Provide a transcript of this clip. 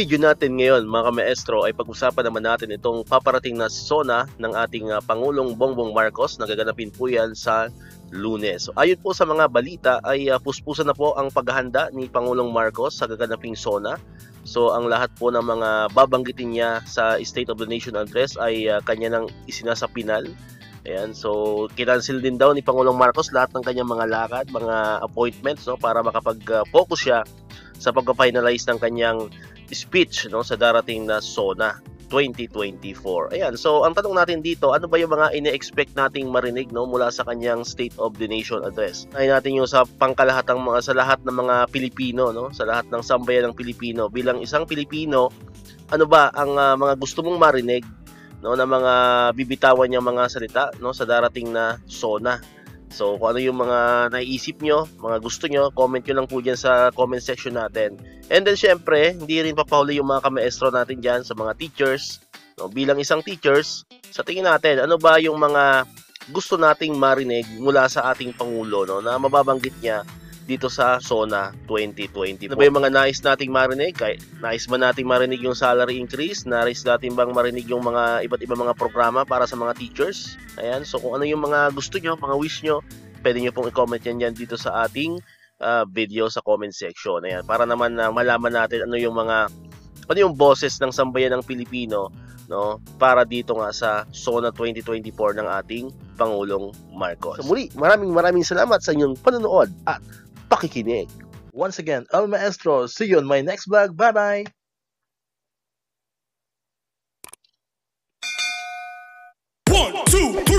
video natin ngayon mga ka-maestro ay pag-usapan naman natin itong paparating na SONA ng ating Pangulong Bongbong Marcos na gaganapin po yan sa Lunes. So, ayon po sa mga balita ay puspusan na po ang paghahanda ni Pangulong Marcos sa gaganaping SONA. So ang lahat po ng mga babanggitin niya sa State of the Nation Address ay kanya nang isinasapinal. Ayan, so kinancel din daw ni Pangulong Marcos lahat ng kanyang mga lakad, mga appointments, no, para makapag-focus siya sa pag-finalize ng kanyang speech, no, sa darating na SONA 2024. Ayan, so ang tanong natin dito, ano ba yung mga ine-expect nating marinig, no, mula sa kanyang State of the Nation Address? Ay natin yung sa pangkalahatang mga, sa lahat ng mga Pilipino, no, sa lahat ng sambayan ng Pilipino. Bilang isang Pilipino, ano ba ang mga gusto mong marinig, no, na mga bibitawan niyang mga salita, no, sa darating na SONA? So kung ano yung mga naiisip nyo, mga gusto nyo, comment nyo lang po dyan sa comment section natin. And then syempre, hindi rin papahuli yung mga ka-maestro natin dyan sa mga teachers. No, bilang isang teachers, sa tingin natin, ano ba yung mga gusto nating marinig mula sa ating Pangulo, no, na mababanggit niya dito sa SONA 2020. Ano ba yung mga nais nating marinig? Nais ba nating marinig yung salary increase? Nais natin bang marinig yung mga iba't ibang mga programa para sa mga teachers? Ayan, so kung ano yung mga gusto nyo, mga wish nyo, pwede nyo pong i-comment yan dito sa ating video sa comment section. Ayan, para naman malaman natin ano yung boses ng sambayan ng Pilipino, no, para dito nga sa SONA 2024 ng ating Pangulong Marcos. So muli, maraming salamat sa inyong panonood at pakikinig. Once again, El Maestro. See you on my next vlog. Bye-bye! 1, 2, 3